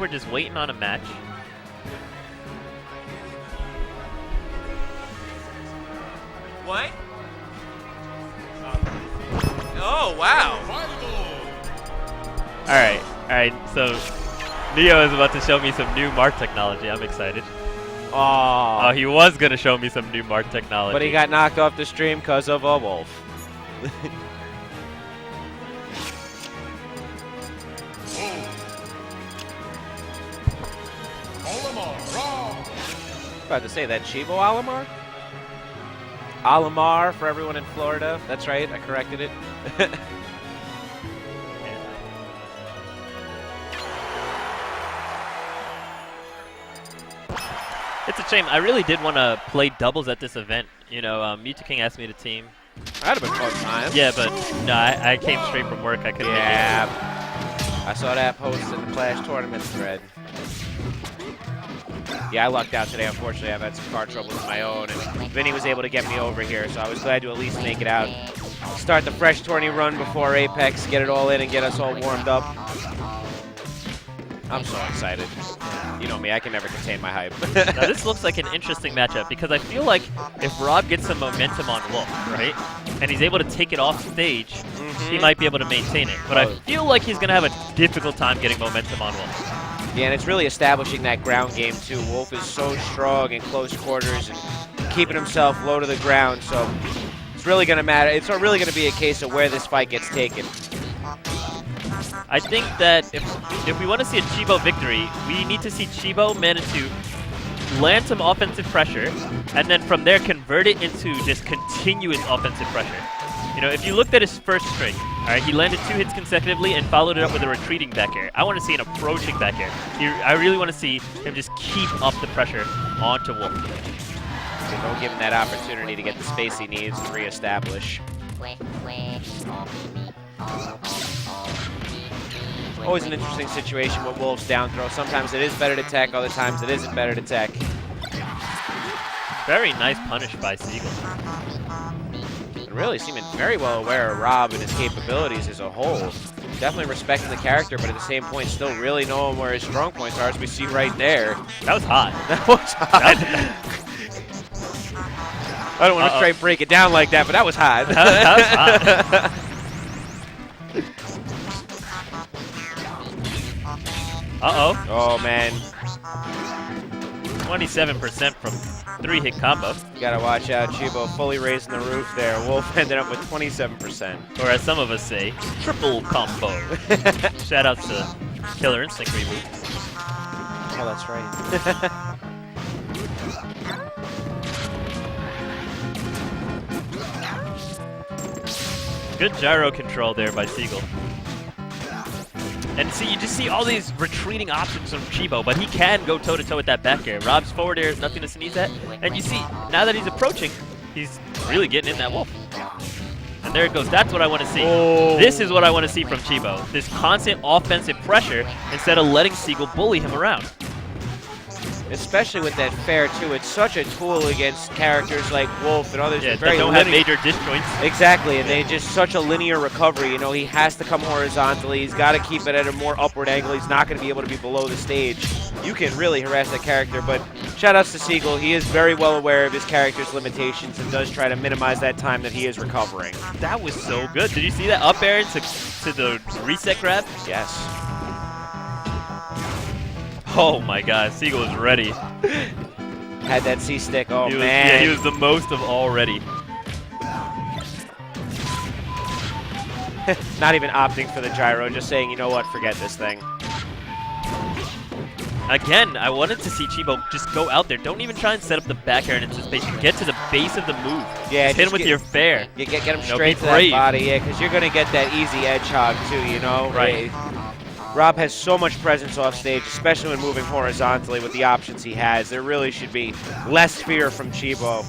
we're just waiting on a match. What? Oh, wow. Alright, so Neo is about to show me some new mark technology. I'm excited. Oh, he was going to show me some new mark technology. But he got knocked off the stream because of a wolf. About to say that Chibo Alamar? Alamar for everyone in Florida. That's right, I corrected it. It's a shame. I really did want to play doubles at this event. You know, Mewtwo King asked me to team. That'd have been fun time. Yeah, but no, I came straight from work. I couldn't make it. I saw that post in the Clash tournament thread. Yeah, I lucked out today. Unfortunately, I've had some car troubles of my own, and Vinny was able to get me over here, so I was glad to at least make it out. Start the fresh tourney run before Apex, get it all in, and get us all warmed up. I'm so excited. You know me, I can never contain my hype. Now, this looks like an interesting matchup because I feel like if Rob gets some momentum on Wolf, right, and he's able to take it off stage, he might be able to maintain it. But I feel like he's going to have a difficult time getting momentum on Wolf. Yeah, and it's really establishing that ground game, too. Wolf is so strong in close quarters and keeping himself low to the ground, so it's really going to matter. It's really going to be a case of where this fight gets taken. I think that if we want to see a Chibo victory, we need to see Chibo manage to land some offensive pressure, and then from there convert it into just continuous offensive pressure. You know, if you looked at his first string, all right, he landed 2 hits consecutively and followed it up with a retreating back air. I want to see an approaching back air. I really want to see him just keep up the pressure onto Wolf. So don't give him that opportunity to get the space he needs to reestablish. Always an interesting situation with Wolf's down throw. Sometimes it is better to tech, other times it isn't better to tech. Very nice punish by Seagull. And really seeming very well aware of Rob and his capabilities as a whole. Definitely respecting the character, but at the same point still really knowing where his strong points are, as we see right there. That was hot. That was hot. I don't want to try and break it down like that, but that was hot. That was hot. Uh-oh. Oh, man. 27% from 3-hit combo. You gotta watch out. Chibo fully raising the roof there. Wolf ended up with 27%. Or as some of us say, triple combo. Shoutouts to Killer Instinct Reboot. Oh, that's right. Good gyro control there by Seagull. And see, you just see all these retreating options from Chibo, but he can go toe-to-toe with that back air. Rob's forward air is nothing to sneeze at. And you see, now that he's approaching, he's really getting in that Wolf. And there it goes. That's what I want to see. Oh. This is what I want to see from Chibo. This constant offensive pressure instead of letting Seagull bully him around. Especially with that fair, too. It's such a tool against characters like Wolf and others. Yeah, very that don't have major disjoints. Exactly, and they just such a linear recovery. You know, he has to come horizontally. He's got to keep it at a more upward angle. He's not going to be able to be below the stage. You can really harass that character, but shout outs to Seagull. He is very well aware of his character's limitations and does try to minimize that time that he is recovering. That was so good. Did you see that up air to the reset grab? Yes. Oh my god, Seagull was ready. Had that C-stick, oh man. Yeah, he was the most of already. Not even opting for the gyro, just saying, you know what, forget this thing. Again, I wanted to see Chibo just go out there. Don't even try and set up the back air in anticipation. Get to the base of the move. Yeah, just hit him with your fair. You get him straight to that body, yeah, because you're going to get that easy edge hog too, you know? Right. Rob has so much presence off stage, especially when moving horizontally with the options he has. There really should be less fear from Chibo.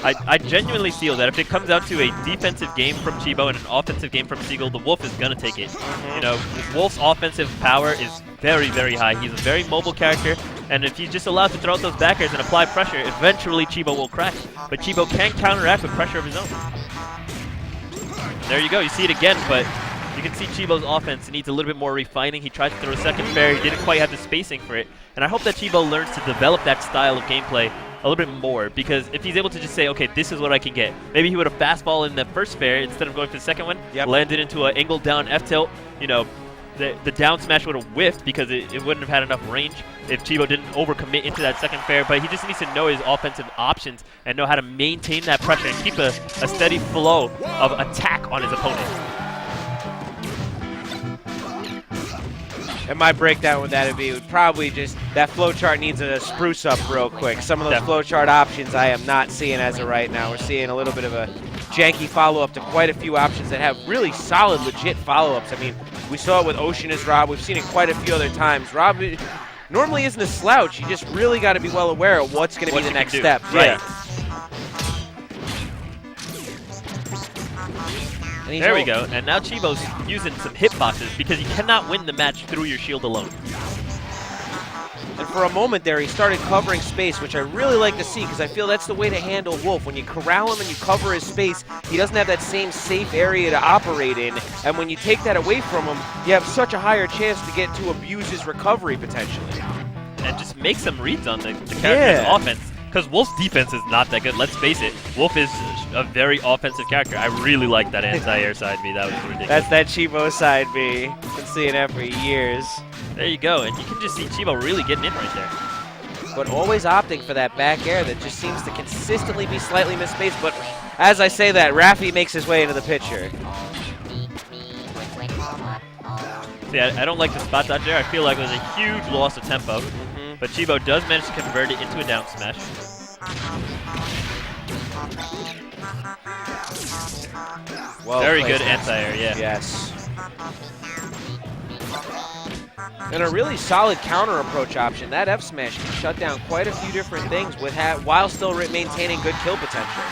I genuinely feel that if it comes out to a defensive game from Chibo and an offensive game from Seagull, the Wolf is going to take it. You know, Wolf's offensive power is very, very high. He's a very mobile character, and if he's just allowed to throw out those backers and apply pressure, eventually Chibo will crack. But Chibo can counteract with pressure of his own. There you go. You see it again, but You can see Chibo's offense needs a little bit more refining. He tried to throw a second fair. He didn't quite have the spacing for it. And I hope that Chibo learns to develop that style of gameplay a little bit more, because if he's able to just say, okay, this is what I can get. Maybe he would have fastball in the first fair instead of going for the second one, landed into an angled down F-tilt. You know, the down smash would have whiffed because it wouldn't have had enough range if Chibo didn't overcommit into that second fair. But he just needs to know his offensive options and know how to maintain that pressure and keep a steady flow of attack on his opponent. And my breakdown with that would probably just that flowchart needs a spruce up real quick. Some of those flowchart options I am not seeing as of right now. We're seeing a little bit of a janky follow-up to quite a few options that have really solid, legit follow-ups. I mean, we saw it with Ocean as Rob. We've seen it quite a few other times. Rob normally isn't a slouch. You just really got to be well aware of what's going to be the next step. Right. There we go, and now Chibo's using some hitboxes because he cannot win the match through your shield alone. And for a moment there, he started covering space, which I really like to see because I feel that's the way to handle Wolf. When you corral him and you cover his space, he doesn't have that same safe area to operate in. And when you take that away from him, you have such a higher chance to get to abuse his recovery potentially. And just make some reads on the character's offense. Because Wolf's defense is not that good. Let's face it, Wolf is a very offensive character. I really like that anti-air side B. That was ridiculous. That's that Chibo side B. Been seeing that for years. There you go, and you can just see Chibo really getting in right there. But always opting for that back air that just seems to consistently be slightly misspaced. But as I say that, Raffi makes his way into the picture. See, I don't like the spot dodge there. I feel like it was a huge loss of tempo. But Chibo does manage to convert it into a down smash. Well very good anti-air, yeah. Yes. And a really solid counter approach option. That F smash can shut down quite a few different things while still maintaining good kill potential.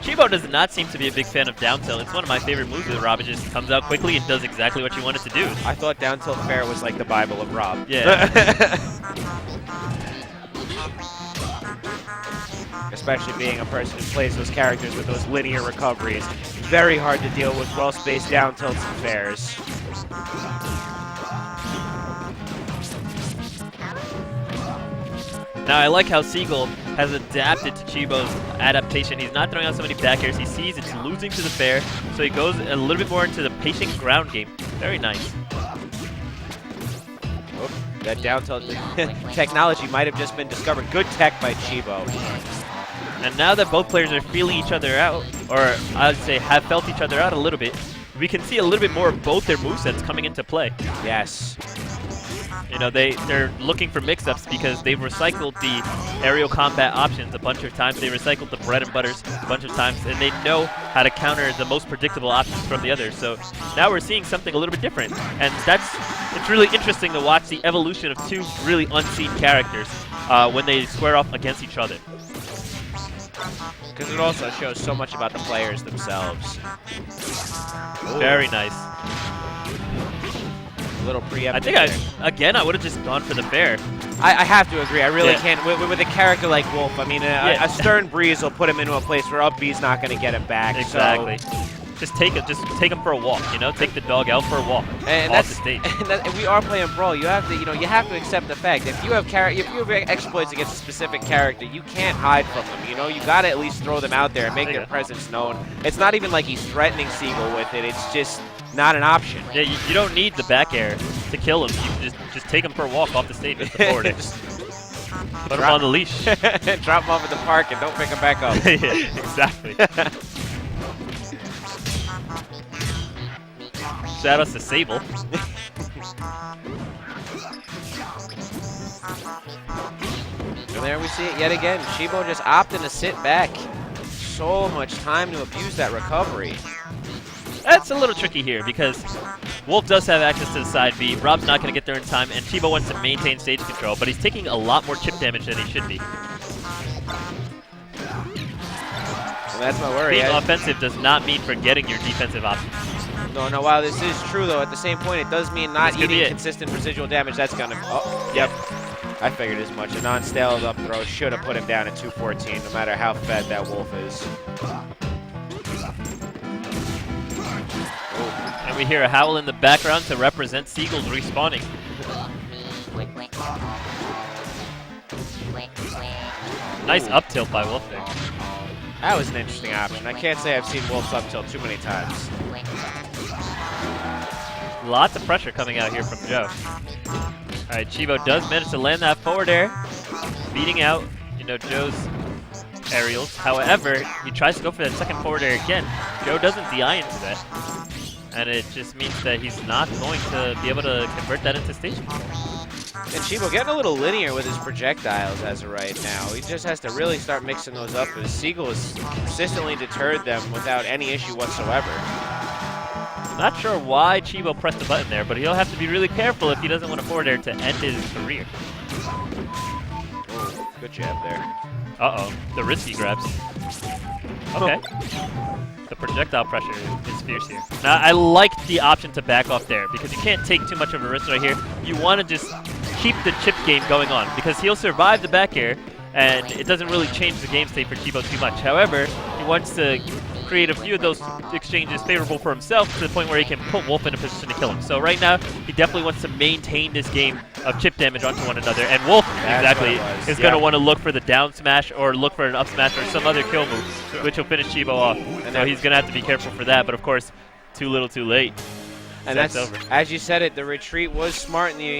Chibo does not seem to be a big fan of down tilt. It's one of my favorite moves with Rob. It just comes out quickly and does exactly what you want it to do. I thought down tilt fair was like the Bible of Rob. Yeah. Especially being a person who plays those characters with those linear recoveries. Very hard to deal with well-spaced down tilts and fairs. Now, I like how Seagull has adapted to Chibo's adaptation. He's not throwing out so many back airs. He sees it's losing to the fair, so he goes a little bit more into the patient ground game. Very nice. Oh, that down tilt technology might have just been discovered. Good tech by Chibo. And now that both players are feeling each other out, or I would say have felt each other out a little bit, we can see a little bit more of both their movesets coming into play. Yes. You know, they're looking for mix-ups because they've recycled the aerial combat options a bunch of times. They recycled the bread and butters a bunch of times, and they know how to counter the most predictable options from the others. So now we're seeing something a little bit different, and it's really interesting to watch the evolution of two really unseen characters when they square off against each other. Because it also shows so much about the players themselves. Ooh. Very nice. A little preemptive. I think I would have just gone for the fair. I have to agree. I really can't. With a character like Wolf, I mean, a stern breeze will put him into a place where up B's not going to get him back. Exactly. So. Just take him for a walk. You know, take the dog out for a walk and off the stage. And we are playing Brawl. You have to accept the fact if you have exploits against a specific character, you can't hide from them. You know, you got to at least throw them out there and make their presence known. It's not even like he's threatening Seagull with it. It's just not an option. Yeah, you don't need the back air to kill him. You can just take him for a walk off the stage with the forward air. Put him on the leash. Drop him off at the park and don't pick him back up. Yeah, exactly. Shout outs to Sable. And there we see it yet again. Chibo just opting to sit back. So much time to abuse that recovery. That's a little tricky here because Wolf does have access to the side B. Rob's not going to get there in time, and Chibo wants to maintain stage control, but he's taking a lot more chip damage than he should be. And that's my worry. Being offensive does not mean forgetting your defensive options. No, while this is true, though, at the same point, it does mean not eating consistent residual damage. That's going to... Oh, yep. I figured as much. A non-stale up throw should have put him down at 214, no matter how fed that Wolf is. And we hear a howl in the background to represent Seagull's respawning. Nice up tilt by Wolf there. That was an interesting option. I can't say I've seen Wolf's up tilt too many times. Lots of pressure coming out here from Joe. All right, Chibo does manage to land that forward air, beating out, Joe's aerials. However, he tries to go for that second forward air again. Joe doesn't DI into that, and it just means that he's not going to be able to convert that into station control. And Chibo getting a little linear with his projectiles as of right now. He just has to really start mixing those up, as Seagull has consistently deterred them without any issue whatsoever. Not sure why Chibo pressed the button there, but he'll have to be really careful if he doesn't want a forward air to end his career. Oh, good jab there. Uh-oh, the risky grabs. Okay. The projectile pressure is fierce here. Now, I like the option to back off there because you can't take too much of a risk right here. You want to just keep the chip game going on because he'll survive the back air and it doesn't really change the game state for Chibo too much. However, he wants to create a few of those exchanges favorable for himself to the point where he can put Wolf in a position to kill him. So right now, he definitely wants to maintain this game of chip damage onto one another. And Wolf, exactly, is going to want to look for the down smash or look for an up smash or some other kill move, which will finish Chibo off. And so he's going to have to be careful for that. But of course, too little too late. And that's over. As you said it, the retreat was smart in the